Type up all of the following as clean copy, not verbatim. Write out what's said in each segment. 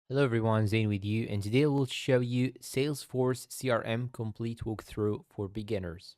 Hello everyone, Zane with you, and today we'll show you Salesforce CRM complete walkthrough for beginners.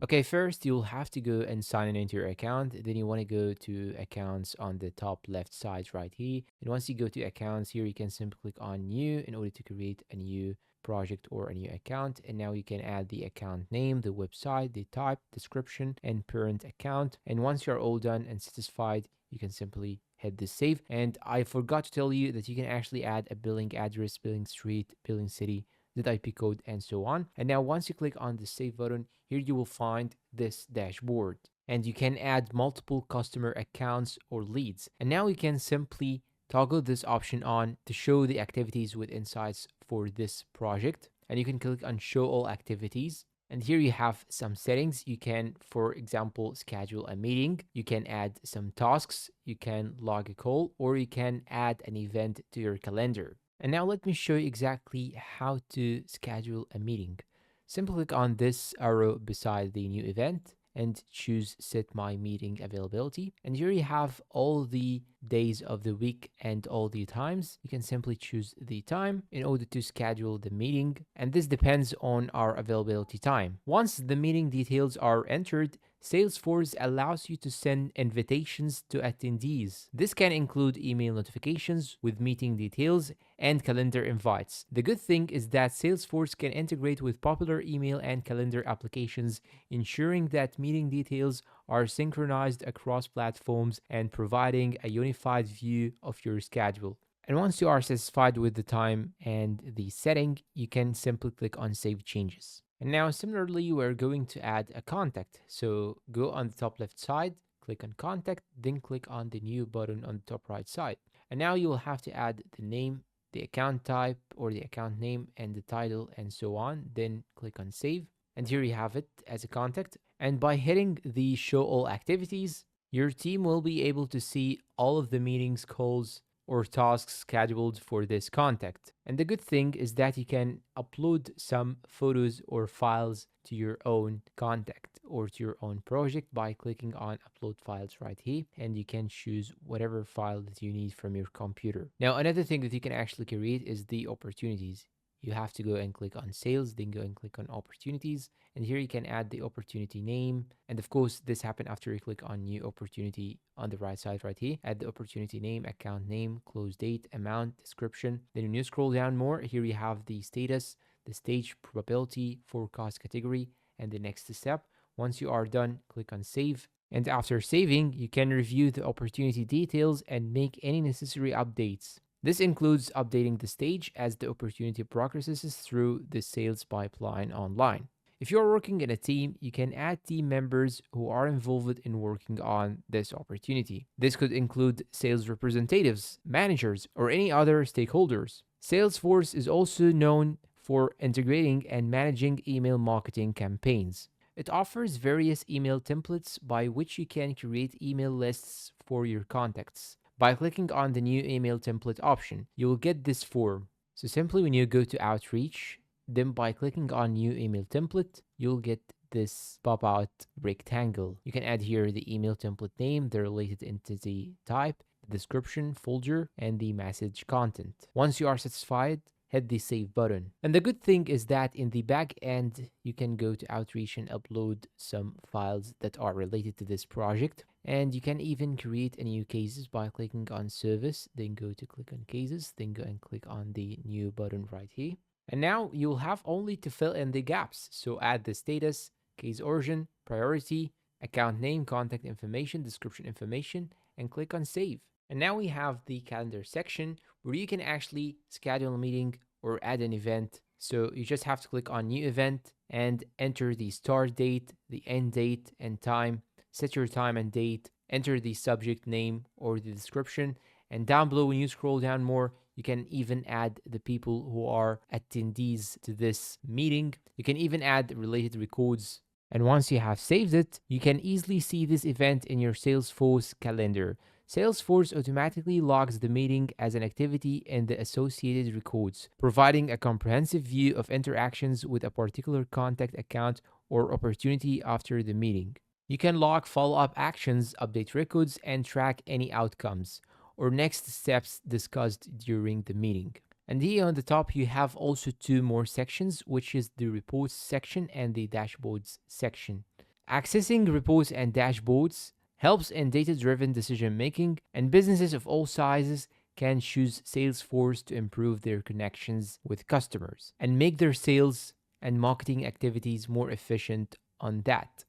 Okay, first you'll have to go and sign in into your account. Then you want to go to accounts on the top left side right here. And once you go to accounts here, you can simply click on new in order to create a new project or a new account. And now you can add the account name, the website, the type, description, and parent account. And once you're all done and satisfied, you can simply hit the save. And I forgot to tell you that you can actually add a billing address, billing street, billing city, the IP code, and so on. And now once you click on the save button, here you will find this dashboard. And you can add multiple customer accounts or leads. And now you can simply toggle this option on to show the activities with insights for this project. And you can click on show all activities. And here you have some settings. You can, for example, schedule a meeting. You can add some tasks. You can log a call, or you can add an event to your calendar. And now let me show you exactly how to schedule a meeting. Simply click on this arrow beside the new event and choose set my meeting availability. And here you have all the days of the week and all the times. You can simply choose the time in order to schedule the meeting. And this depends on our availability time. Once the meeting details are entered, Salesforce allows you to send invitations to attendees. This can include email notifications with meeting details and calendar invites. The good thing is that Salesforce can integrate with popular email and calendar applications, ensuring that meeting details are synchronized across platforms and providing a unified view of your schedule. And once you are satisfied with the time and the setting, you can simply click on Save Changes. And now, similarly, we're going to add a contact. So go on the top left side, click on Contact, then click on the New button on the top right side. And now you will have to add the name, the account type or the account name, and the title, and so on. Then click on Save. And here you have it as a contact. And by hitting the Show All Activities, your team will be able to see all of the meetings, calls, or tasks scheduled for this contact. And the good thing is that you can upload some photos or files to your own contact or to your own project by clicking on upload files right here, and you can choose whatever file that you need from your computer. Now, another thing that you can actually create is the opportunities. You have to go and click on sales, then go and click on opportunities. And here you can add the opportunity name. And of course, this happened after you click on new opportunity on the right side right here. Add the opportunity name, account name, close date, amount, description. Then when you scroll down more, here you have the status, the stage, probability, forecast category, and the next step. Once you are done, click on save. And after saving, you can review the opportunity details and make any necessary updates. This includes updating the stage as the opportunity progresses through the sales pipeline online. If you're working in a team, you can add team members who are involved in working on this opportunity. This could include sales representatives, managers, or any other stakeholders. Salesforce is also known for integrating and managing email marketing campaigns. It offers various email templates by which you can create email lists for your contacts. By clicking on the new email template option, you will get this form. So simply when you go to Outreach, then by clicking on new email template, you'll get this pop-out rectangle. You can add here the email template name, the related entity type, the description, folder, and the message content. Once you are satisfied, hit the save button. And the good thing is that in the back end, you can go to Outreach and upload some files that are related to this project. And you can even create a new cases by clicking on service, then go to click on cases, then go and click on the new button right here. And now you'll have only to fill in the gaps. So add the status, case origin, priority, account name, contact information, description information, and click on save. And now we have the calendar section where you can actually schedule a meeting or add an event. So you just have to click on new event and enter the start date, the end date and time, set your time and date, enter the subject name or the description. And down below, when you scroll down more, you can even add the people who are attendees to this meeting. You can even add related records. And once you have saved it, you can easily see this event in your Salesforce calendar. Salesforce automatically logs the meeting as an activity in the associated records, providing a comprehensive view of interactions with a particular contact account or opportunity after the meeting. You can log follow-up actions, update records, and track any outcomes. or next steps discussed during the meeting. And here on the top, you have also two more sections, which is the reports section and the dashboards section. Accessing reports and dashboards helps in data-driven decision making, and businesses of all sizes can choose Salesforce to improve their connections with customers and make their sales and marketing activities more efficient on that.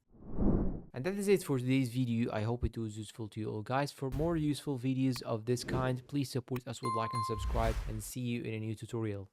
And that is it for today's video. I hope it was useful to you all, guys. For more useful videos of this kind, please support us with like and subscribe, and see you in a new tutorial.